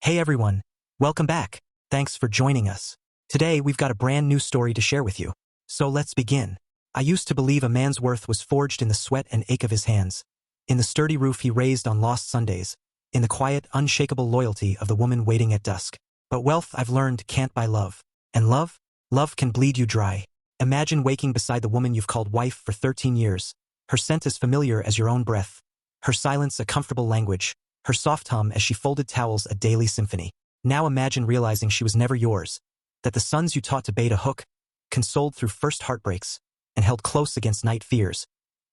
Hey everyone, welcome back. Thanks for joining us. Today we've got a brand new story to share with you. So let's begin. I used to believe a man's worth was forged in the sweat and ache of his hands, in the sturdy roof he raised on lost Sundays, in the quiet, unshakable loyalty of the woman waiting at dusk. But wealth, I've learned, can't buy love. And love? Love can bleed you dry. Imagine waking beside the woman you've called wife for 13 years, her scent as familiar as your own breath, her silence a comfortable language, her soft hum as she folded towels a daily symphony. Now imagine realizing she was never yours, that the sons you taught to bait a hook, consoled through first heartbreaks, and held close against night fears,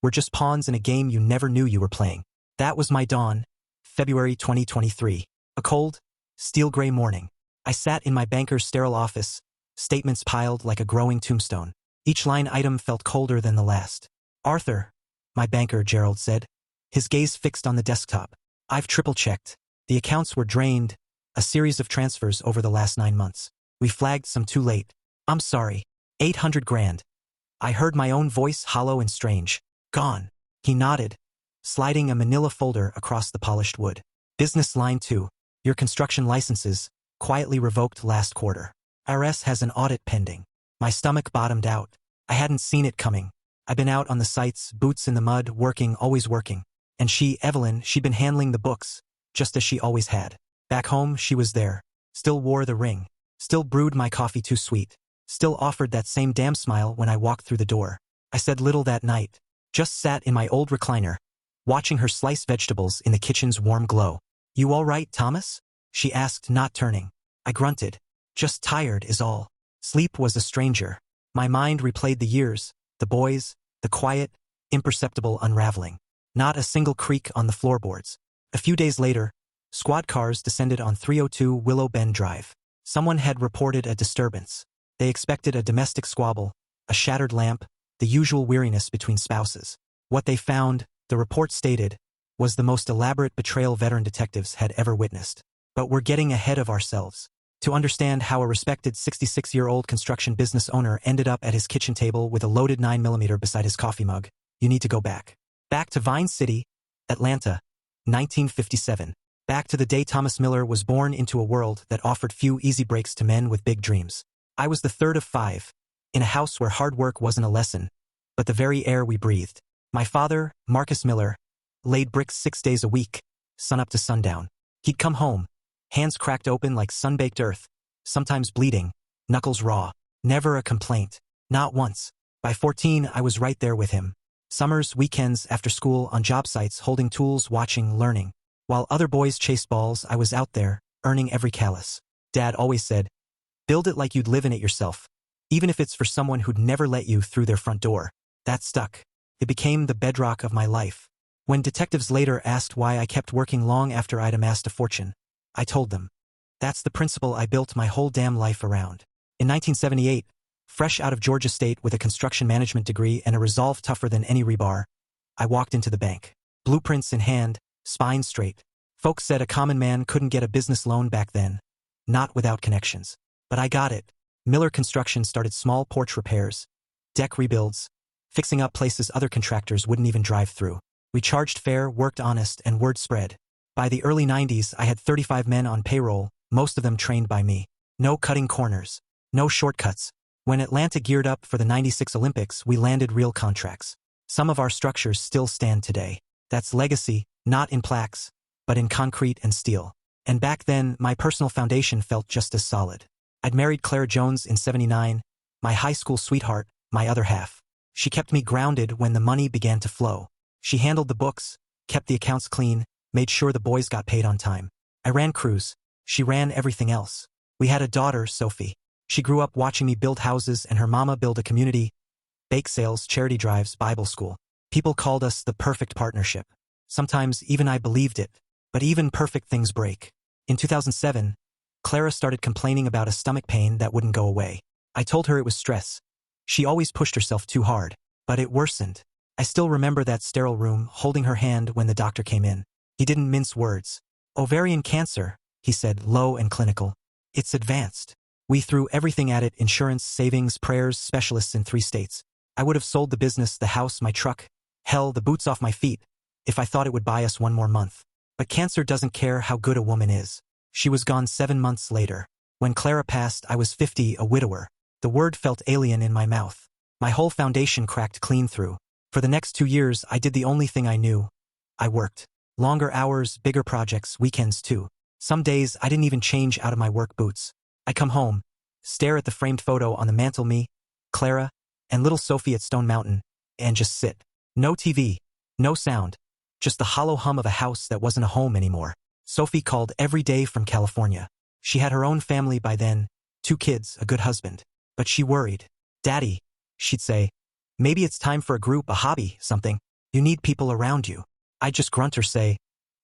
were just pawns in a game you never knew you were playing. That was my dawn, February 2023. A cold, steel-gray morning. I sat in my banker's sterile office, statements piled like a growing tombstone. Each line item felt colder than the last. "Arthur," my banker Gerald said, his gaze fixed on the desktop. "I've triple-checked. The accounts were drained, a series of transfers over the last 9 months. We flagged some too late. I'm sorry. 800 grand. I heard my own voice hollow and strange. Gone." He nodded, sliding a manila folder across the polished wood. "Business line 2. Your construction licenses, quietly revoked last quarter. IRS has an audit pending." My stomach bottomed out. I hadn't seen it coming. I'd been out on the sites, boots in the mud, working, always working. And she, Evelyn, she'd been handling the books, just as she always had. Back home, she was there. Still wore the ring. Still brewed my coffee too sweet. Still offered that same damn smile when I walked through the door. I said little that night. Just sat in my old recliner, watching her slice vegetables in the kitchen's warm glow. "You all right, Thomas?" she asked, not turning. I grunted. "Just tired is all." Sleep was a stranger. My mind replayed the years, the boys, the quiet, imperceptible unraveling. Not a single creak on the floorboards. A few days later, squad cars descended on 302 Willow Bend Drive. Someone had reported a disturbance. They expected a domestic squabble, a shattered lamp, the usual weariness between spouses. What they found, the report stated, was the most elaborate betrayal veteran detectives had ever witnessed. But we're getting ahead of ourselves. To understand how a respected 66-year-old construction business owner ended up at his kitchen table with a loaded 9mm beside his coffee mug, you need to go back. Back to Vine City, Atlanta, 1957. Back to the day Thomas Miller was born into a world that offered few easy breaks to men with big dreams. I was the third of 5, in a house where hard work wasn't a lesson, but the very air we breathed. My father, Marcus Miller, laid bricks 6 days a week, sunup to sundown. He'd come home, hands cracked open like sun-baked earth, sometimes bleeding, knuckles raw. Never a complaint. Not once. By 14, I was right there with him. Summers, weekends, after school, on job sites, holding tools, watching, learning. While other boys chased balls, I was out there, earning every callus. Dad always said, "Build it like you'd live in it yourself, even if it's for someone who'd never let you through their front door." That stuck. It became the bedrock of my life. When detectives later asked why I kept working long after I'd amassed a fortune, I told them, "That's the principle I built my whole damn life around." In 1978, fresh out of Georgia State with a construction management degree and a resolve tougher than any rebar, I walked into the bank. Blueprints in hand, spine straight. Folks said a common man couldn't get a business loan back then, not without connections. But I got it. Miller Construction started small porch repairs, deck rebuilds, fixing up places other contractors wouldn't even drive through. We charged fair, worked honest, and word spread. By the early 90s, I had 35 men on payroll, most of them trained by me. No cutting corners. No shortcuts. When Atlanta geared up for the '96 Olympics, we landed real contracts. Some of our structures still stand today. That's legacy, not in plaques, but in concrete and steel. And back then, my personal foundation felt just as solid. I'd married Clara Jones in '79, my high school sweetheart, my other half. She kept me grounded when the money began to flow. She handled the books, kept the accounts clean, made sure the boys got paid on time. I ran crews. She ran everything else. We had a daughter, Sophie. She grew up watching me build houses and her mama build a community, bake sales, charity drives, Bible school. People called us the perfect partnership. Sometimes even I believed it. But even perfect things break. In 2007, Clara started complaining about a stomach pain that wouldn't go away. I told her it was stress. She always pushed herself too hard, but it worsened. I still remember that sterile room, holding her hand when the doctor came in. He didn't mince words. "Ovarian cancer," he said, low and clinical. "It's advanced." We threw everything at it: insurance, savings, prayers, specialists in 3 states. I would have sold the business, the house, my truck, hell, the boots off my feet, if I thought it would buy us 1 more month. But cancer doesn't care how good a woman is. She was gone 7 months later. When Clara passed, I was 50, a widower. The word felt alien in my mouth. My whole foundation cracked clean through. For the next 2 years, I did the only thing I knew. I worked. Longer hours, bigger projects, weekends too. Some days, I didn't even change out of my work boots. I'd come home, stare at the framed photo on the mantel, me, Clara, and little Sophie at Stone Mountain, and just sit. No TV, no sound, just the hollow hum of a house that wasn't a home anymore. Sophie called every day from California. She had her own family by then, 2 kids, a good husband. But she worried. Daddy, she'd say, maybe it's time for a group, a hobby, something. You need people around you. I'd just grunt or say,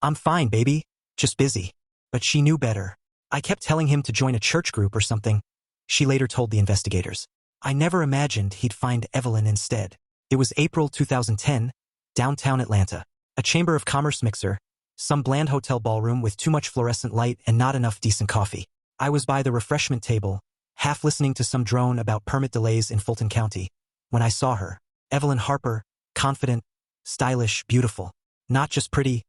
I'm fine, baby, just busy. But she knew better. I kept telling him to join a church group or something. She later told the investigators. I never imagined he'd find Evelyn instead. It was April 2010, downtown Atlanta. A Chamber of Commerce mixer, some bland hotel ballroom with too much fluorescent light and not enough decent coffee. I was by the refreshment table, half listening to some drone about permit delays in Fulton County, when I saw her. Evelyn Harper, confident, stylish, beautiful. Not just pretty,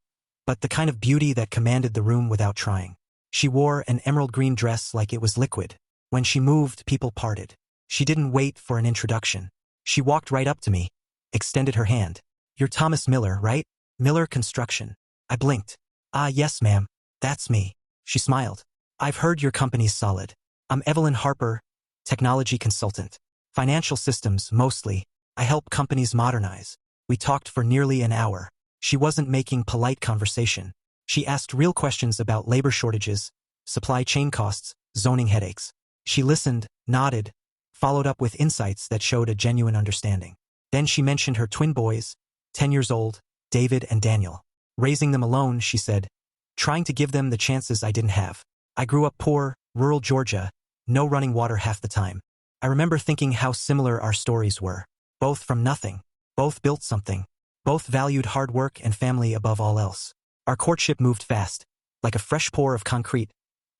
but the kind of beauty that commanded the room without trying. She wore an emerald green dress like it was liquid. When she moved, people parted. She didn't wait for an introduction. She walked right up to me, extended her hand. You're Thomas Miller, right? Miller Construction. I blinked. Ah, yes, ma'am. That's me. She smiled. I've heard your company's solid. I'm Evelyn Harper, technology consultant. Financial systems, mostly. I help companies modernize. We talked for nearly an hour. She wasn't making polite conversation. She asked real questions about labor shortages, supply chain costs, zoning headaches. She listened, nodded, followed up with insights that showed a genuine understanding. Then she mentioned her twin boys, 10 years old, David and Daniel. Raising them alone, she said, trying to give them the chances I didn't have. I grew up poor, rural Georgia, no running water half the time. I remember thinking how similar our stories were. Both from nothing. Both built something. Both valued hard work and family above all else. Our courtship moved fast, like a fresh pour of concrete.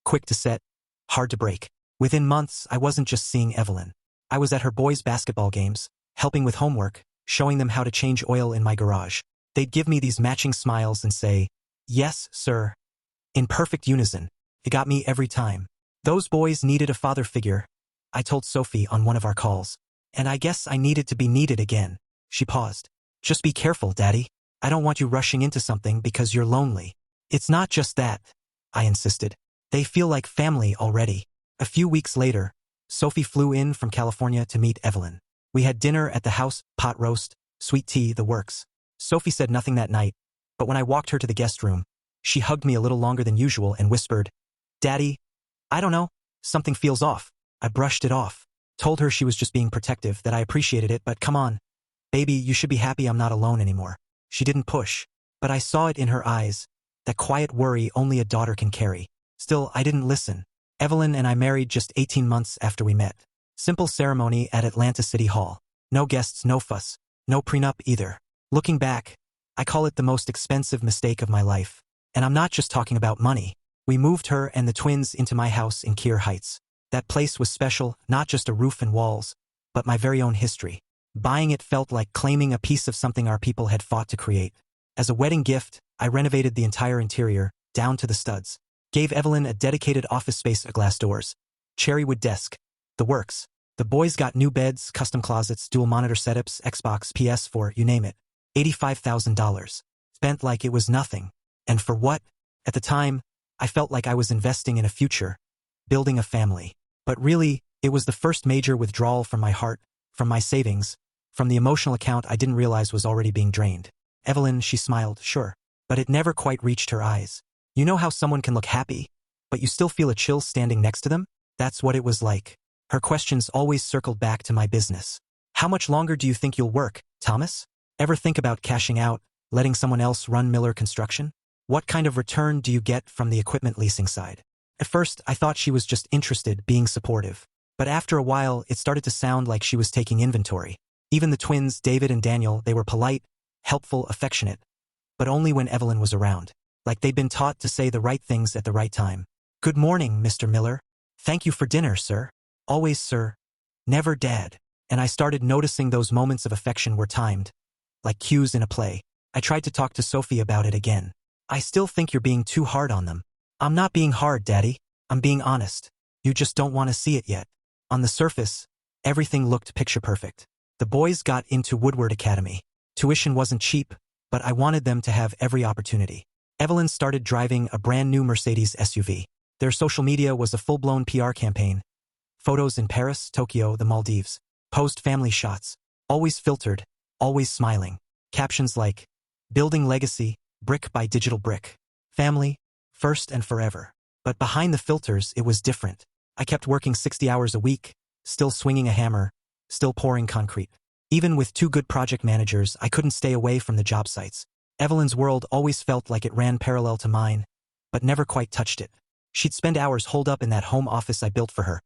Quick to set, hard to break. Within months, I wasn't just seeing Evelyn. I was at her boys' basketball games, helping with homework, showing them how to change oil in my garage. They'd give me these matching smiles and say, yes, sir. In perfect unison. It got me every time. Those boys needed a father figure, I told Sophie on one of our calls. And I guess I needed to be needed again. She paused. Just be careful, Daddy. I don't want you rushing into something because you're lonely. It's not just that, I insisted. They feel like family already. A few weeks later, Sophie flew in from California to meet Evelyn. We had dinner at the house, pot roast, sweet tea, the works. Sophie said nothing that night, but when I walked her to the guest room, she hugged me a little longer than usual and whispered, Daddy, I don't know, something feels off. I brushed it off. Told her she was just being protective, that I appreciated it, but come on. Baby, you should be happy I'm not alone anymore. She didn't push, but I saw it in her eyes, that quiet worry only a daughter can carry. Still, I didn't listen. Evelyn and I married just 18 months after we met. Simple ceremony at Atlanta City Hall. No guests, no fuss. No prenup either. Looking back, I call it the most expensive mistake of my life. And I'm not just talking about money. We moved her and the twins into my house in Keir Heights. That place was special, not just a roof and walls, but my very own history. Buying it felt like claiming a piece of something our people had fought to create. As a wedding gift, I renovated the entire interior, down to the studs. Gave Evelyn a dedicated office space, glass doors, cherrywood desk, the works. The boys got new beds, custom closets, dual monitor setups, Xbox, PS4, you name it. $85,000. Spent like it was nothing. And for what? At the time, I felt like I was investing in a future, building a family. But really, it was the first major withdrawal from my heart, from my savings, from the emotional account I didn't realize was already being drained. Evelyn, she smiled, sure. But it never quite reached her eyes. You know how someone can look happy, but you still feel a chill standing next to them? That's what it was like. Her questions always circled back to my business. How much longer do you think you'll work, Thomas? Ever think about cashing out, letting someone else run Miller Construction? What kind of return do you get from the equipment leasing side? At first, I thought she was just interested, being supportive. But after a while, it started to sound like she was taking inventory. Even the twins, David and Daniel, they were polite, helpful, affectionate. But only when Evelyn was around. Like they'd been taught to say the right things at the right time. Good morning, Mr. Miller. Thank you for dinner, sir. Always, sir. Never, Dad. And I started noticing those moments of affection were timed, like cues in a play. I tried to talk to Sophie about it again. I still think you're being too hard on them. I'm not being hard, Daddy. I'm being honest. You just don't want to see it yet. On the surface, everything looked picture perfect. The boys got into Woodward Academy. Tuition wasn't cheap, but I wanted them to have every opportunity. Evelyn started driving a brand new Mercedes SUV. Their social media was a full-blown PR campaign. Photos in Paris, Tokyo, the Maldives. Posed family shots. Always filtered, always smiling. Captions like, "Building legacy, brick by digital brick. Family, first and forever." But behind the filters, it was different. I kept working 60 hours a week, still swinging a hammer, still pouring concrete. Even with 2 good project managers, I couldn't stay away from the job sites. Evelyn's world always felt like it ran parallel to mine, but never quite touched it. She'd spend hours holed up in that home office I built for her.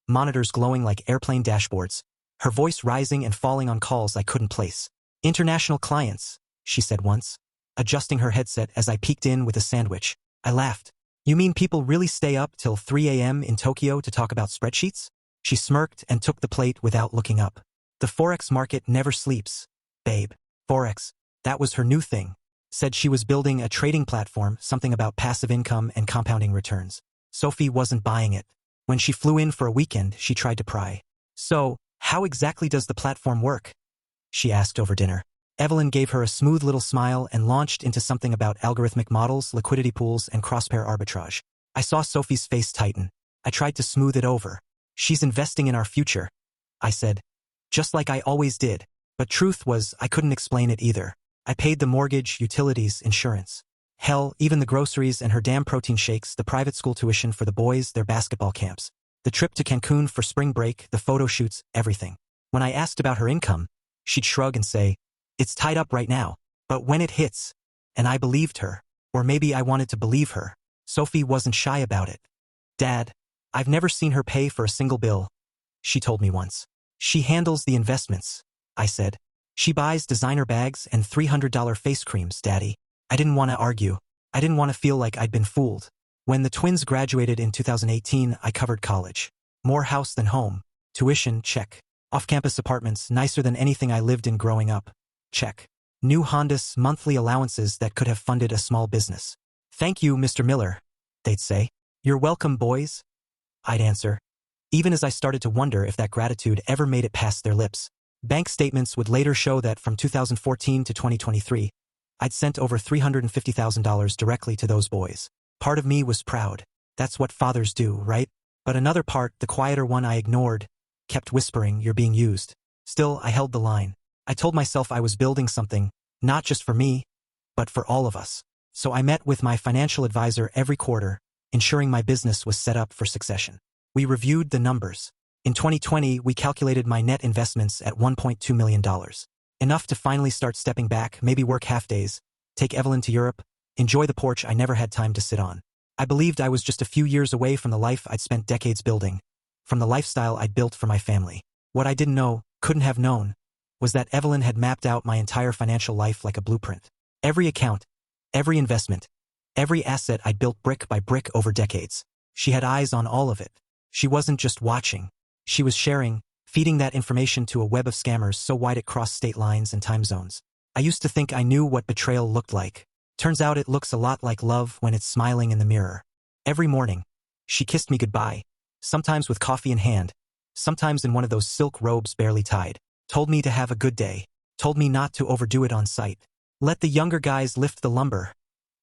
Monitors glowing like airplane dashboards. Her voice rising and falling on calls I couldn't place. "International clients," she said once, adjusting her headset as I peeked in with a sandwich. I laughed. "You mean people really stay up till 3 a.m. in Tokyo to talk about spreadsheets?" She smirked and took the plate without looking up. "The Forex market never sleeps, babe." Forex, that was her new thing. Said she was building a trading platform, something about passive income and compounding returns. Sophie wasn't buying it. When she flew in for a weekend, she tried to pry. "So, how exactly does the platform work?" she asked over dinner. Evelyn gave her a smooth little smile and launched into something about algorithmic models, liquidity pools, and cross-pair arbitrage. I saw Sophie's face tighten. I tried to smooth it over. "She's investing in our future," I said. Just like I always did. But truth was, I couldn't explain it either. I paid the mortgage, utilities, insurance. Hell, even the groceries and her damn protein shakes, the private school tuition for the boys, their basketball camps. The trip to Cancun for spring break, the photo shoots, everything. When I asked about her income, she'd shrug and say, "It's tied up right now." But when it hits, and I believed her, or maybe I wanted to believe her, Sophie wasn't shy about it. "Dad, I've never seen her pay for a single bill," she told me once. "She handles the investments," I said. "She buys designer bags and $300 face creams, Daddy." I didn't want to argue. I didn't want to feel like I'd been fooled. When the twins graduated in 2018, I covered college. More house than home. Tuition, check. Off-campus apartments, nicer than anything I lived in growing up. Check. New Hondas, monthly allowances that could have funded a small business. "Thank you, Mr. Miller," they'd say. "You're welcome, boys," I'd answer, even as I started to wonder if that gratitude ever made it past their lips. Bank statements would later show that from 2014 to 2023, I'd sent over $350,000 directly to those boys. Part of me was proud. That's what fathers do, right? But another part, the quieter one I ignored, kept whispering, "You're being used." Still, I held the line. I told myself I was building something, not just for me, but for all of us. So I met with my financial advisor every quarter, ensuring my business was set up for succession. We reviewed the numbers. In 2020, we calculated my net investments at $1.2 million. Enough to finally start stepping back, maybe work half-days, take Evelyn to Europe, enjoy the porch I never had time to sit on. I believed I was just a few years away from the life I'd spent decades building, from the lifestyle I'd built for my family. What I didn't know, couldn't have known, was that Evelyn had mapped out my entire financial life like a blueprint. Every account, every investment, every asset I'd built brick by brick over decades. She had eyes on all of it. She wasn't just watching. She was sharing, feeding that information to a web of scammers so wide it crossed state lines and time zones. I used to think I knew what betrayal looked like. Turns out it looks a lot like love when it's smiling in the mirror. Every morning, she kissed me goodbye, sometimes with coffee in hand, sometimes in one of those silk robes barely tied. Told me to have a good day, told me not to overdo it on site. "Let the younger guys lift the lumber,"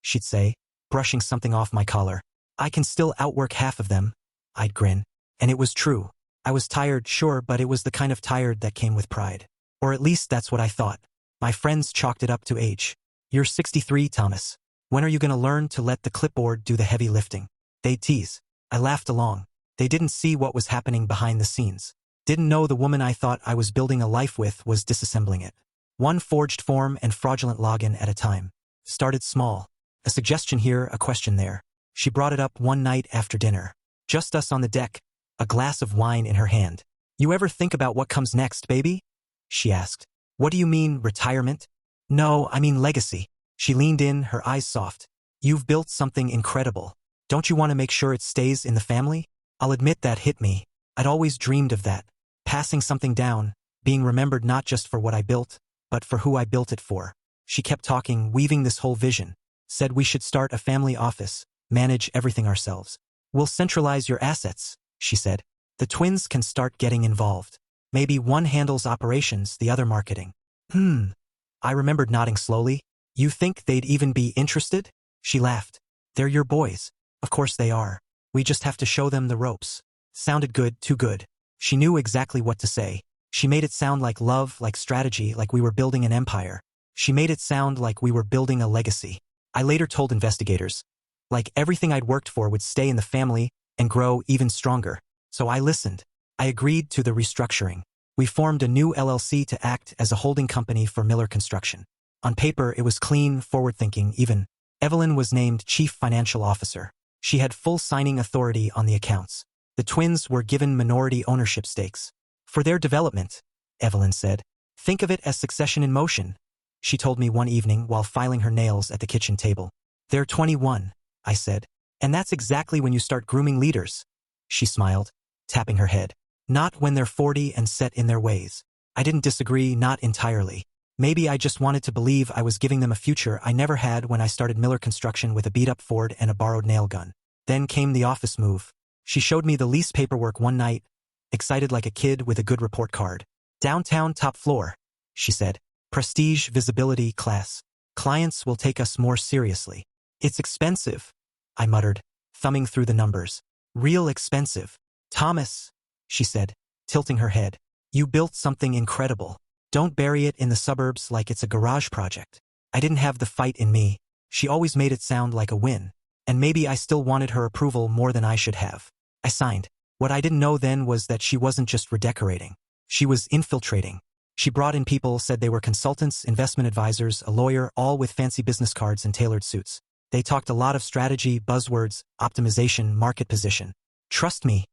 she'd say, brushing something off my collar. "I can still outwork half of them," I'd grin. And it was true. I was tired, sure, but it was the kind of tired that came with pride. Or at least that's what I thought. My friends chalked it up to age. "You're 63, Thomas. When are you going to learn to let the clipboard do the heavy lifting?" They'd tease. I laughed along. They didn't see what was happening behind the scenes. Didn't know the woman I thought I was building a life with was disassembling it. One forged form and fraudulent login at a time. Started small. A suggestion here, a question there. She brought it up one night after dinner. Just us on the deck, a glass of wine in her hand. "You ever think about what comes next, baby?" she asked. "What do you mean, retirement?" "No, I mean legacy." She leaned in, her eyes soft. "You've built something incredible. Don't you want to make sure it stays in the family?" I'll admit that hit me. I'd always dreamed of that. Passing something down, being remembered not just for what I built, but for who I built it for. She kept talking, weaving this whole vision. Said we should start a family office, manage everything ourselves. We'll centralize your assets, she said. The twins can start getting involved. Maybe one handles operations, the other marketing. I remembered nodding slowly. You think they'd even be interested? She laughed. They're your boys. Of course they are. We just have to show them the ropes. Sounded good, too good. She knew exactly what to say. She made it sound like love, like strategy, like we were building an empire. She made it sound like we were building a legacy. I later told investigators, like everything I'd worked for would stay in the family and grow even stronger. So I listened. I agreed to the restructuring. We formed a new LLC to act as a holding company for Miller Construction. On paper, it was clean, forward-thinking, even. Evelyn was named Chief Financial Officer. She had full signing authority on the accounts. The twins were given minority ownership stakes. For their development, Evelyn said. Think of it as succession in motion, she told me one evening while filing her nails at the kitchen table. They're 21, I said. And that's exactly when you start grooming leaders. She smiled, tapping her head. Not when they're 40 and set in their ways. I didn't disagree, not entirely. Maybe I just wanted to believe I was giving them a future I never had when I started Miller Construction with a beat-up Ford and a borrowed nail gun. Then came the office move. She showed me the lease paperwork one night, excited like a kid with a good report card. Downtown, top floor, she said. Prestige, visibility, class. Clients will take us more seriously. It's expensive, I muttered, thumbing through the numbers. Real expensive. Thomas, she said, tilting her head. You built something incredible. Don't bury it in the suburbs like it's a garage project. I didn't have the fight in me. She always made it sound like a win. And maybe I still wanted her approval more than I should have. I signed. What I didn't know then was that she wasn't just redecorating. She was infiltrating. She brought in people, said they were consultants, investment advisors, a lawyer, all with fancy business cards and tailored suits. They talked a lot of strategy, buzzwords, optimization, market position. Trust me,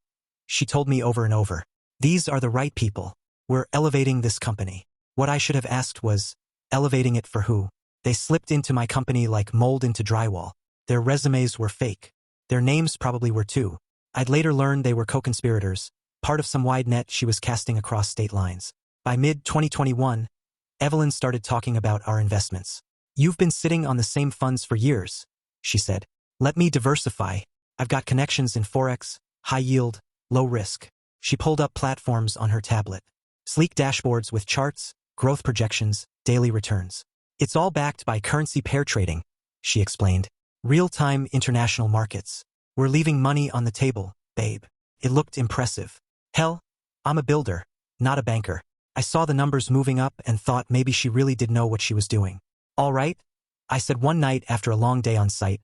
she told me over and over. These are the right people. We're elevating this company. What I should have asked was, elevating it for who? They slipped into my company like mold into drywall. Their resumes were fake. Their names probably were too. I'd later learned they were co-conspirators, part of some wide net she was casting across state lines. By mid-2021, Evelyn started talking about our investments. You've been sitting on the same funds for years, she said. Let me diversify. I've got connections in Forex, high yield, low risk. She pulled up platforms on her tablet. Sleek dashboards with charts, growth projections, daily returns. It's all backed by currency pair trading, she explained. Real-time international markets. We're leaving money on the table, babe. It looked impressive. Hell, I'm a builder, not a banker. I saw the numbers moving up and thought maybe she really did know what she was doing. All right, I said one night after a long day on site.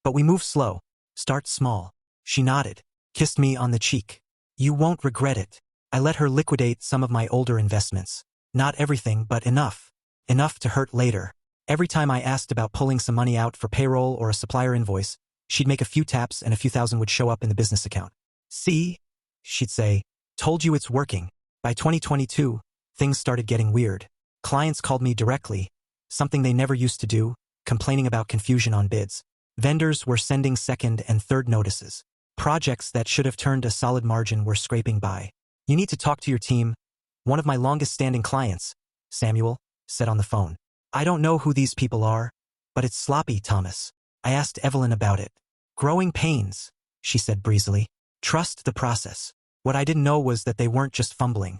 But we move slow. Start small. She nodded, kissed me on the cheek. You won't regret it. I let her liquidate some of my older investments. Not everything, but enough. Enough to hurt later. Every time I asked about pulling some money out for payroll or a supplier invoice, she'd make a few taps and a few thousand would show up in the business account. See? She'd say, told you it's working. By 2022, things started getting weird. Clients called me directly, something they never used to do, complaining about confusion on bids. Vendors were sending second and third notices. Projects that should have turned a solid margin were scraping by. You need to talk to your team. One of my longest-standing clients, Samuel, said on the phone. I don't know who these people are, but it's sloppy, Thomas. I asked Evelyn about it. Growing pains, she said breezily. Trust the process. What I didn't know was that they weren't just fumbling.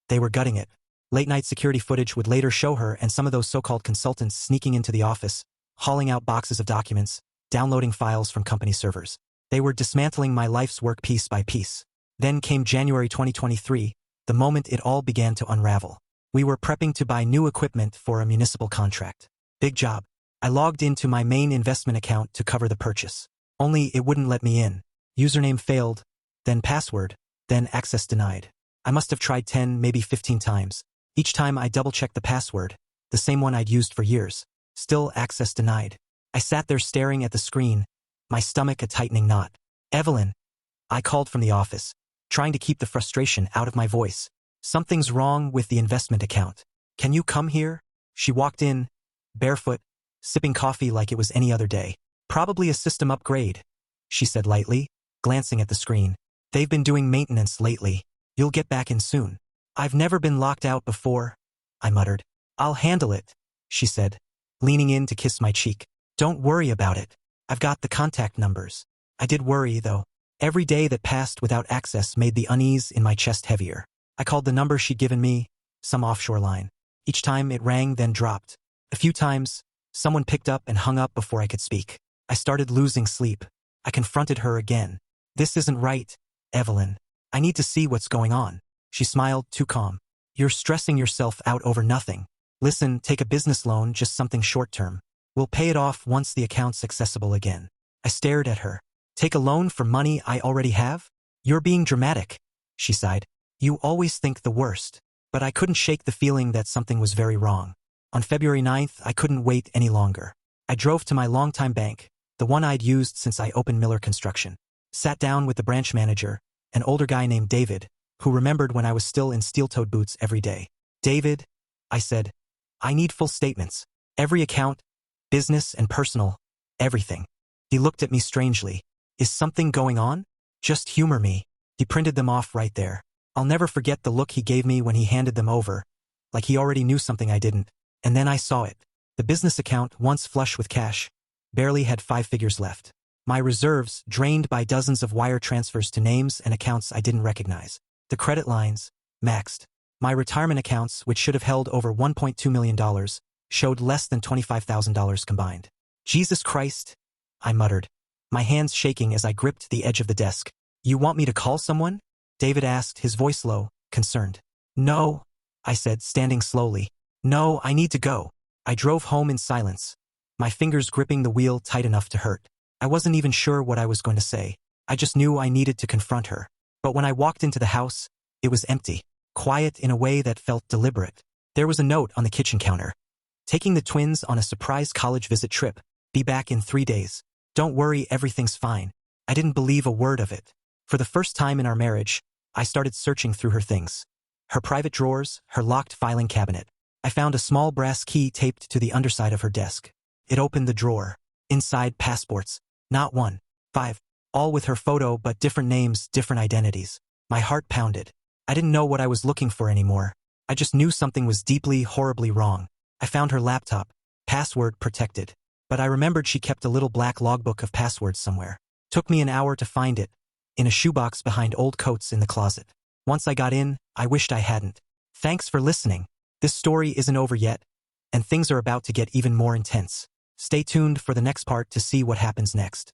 They were gutting it. Late-night security footage would later show her and some of those so-called consultants sneaking into the office, hauling out boxes of documents, downloading files from company servers. They were dismantling my life's work piece by piece. Then came January 2023, the moment it all began to unravel. We were prepping to buy new equipment for a municipal contract. Big job. I logged into my main investment account to cover the purchase. Only it wouldn't let me in. Username failed, then password, then access denied. I must have tried 10, maybe 15 times. Each time I double-checked the password, the same one I'd used for years. Still access denied. I sat there staring at the screen, my stomach a tightening knot. Evelyn, I called from the office, trying to keep the frustration out of my voice. Something's wrong with the investment account. Can you come here? She walked in, barefoot, sipping coffee like it was any other day. Probably a system upgrade, she said lightly, glancing at the screen. They've been doing maintenance lately. You'll get back in soon. I've never been locked out before, I muttered. I'll handle it, she said, leaning in to kiss my cheek. Don't worry about it. I've got the contact numbers. I did worry, though. Every day that passed without access made the unease in my chest heavier. I called the number she'd given me, some offshore line. Each time it rang, then dropped. A few times, someone picked up and hung up before I could speak. I started losing sleep. I confronted her again. This isn't right, Evelyn. I need to see what's going on. She smiled, too calm. You're stressing yourself out over nothing. Listen, take a business loan, just something short-term. We'll pay it off once the account's accessible again. I stared at her. Take a loan for money I already have? You're being dramatic, she sighed. You always think the worst. But I couldn't shake the feeling that something was very wrong. On February 9th, I couldn't wait any longer. I drove to my longtime bank, the one I'd used since I opened Miller Construction. Sat down with the branch manager, an older guy named David, who remembered when I was still in steel-toed boots every day. David, I said, I need full statements. Every account, business and personal, everything. He looked at me strangely. Is something going on? Just humor me. He printed them off right there. I'll never forget the look he gave me when he handed them over, like he already knew something I didn't. And then I saw it. The business account, once flush with cash, barely had 5 figures left. My reserves drained by dozens of wire transfers to names and accounts I didn't recognize. The credit lines, maxed. My retirement accounts, which should have held over $1.2 million, showed less than $25,000 combined. Jesus Christ, I muttered, my hands shaking as I gripped the edge of the desk. You want me to call someone? David asked, his voice low, concerned. No, I said, standing slowly. No, I need to go. I drove home in silence, my fingers gripping the wheel tight enough to hurt. I wasn't even sure what I was going to say. I just knew I needed to confront her. But when I walked into the house, it was empty, quiet in a way that felt deliberate. There was a note on the kitchen counter. Taking the twins on a surprise college visit trip. Be back in 3 days. Don't worry, everything's fine. I didn't believe a word of it. For the first time in our marriage, I started searching through her things. Her private drawers, her locked filing cabinet. I found a small brass key taped to the underside of her desk. It opened the drawer. Inside, passports. Not 1, 5. All with her photo, but different names, different identities. My heart pounded. I didn't know what I was looking for anymore. I just knew something was deeply, horribly wrong. I found her laptop, password protected. But I remembered she kept a little black logbook of passwords somewhere. Took me an hour to find it, in a shoebox behind old coats in the closet. Once I got in, I wished I hadn't. Thanks for listening. This story isn't over yet, and things are about to get even more intense. Stay tuned for the next part to see what happens next.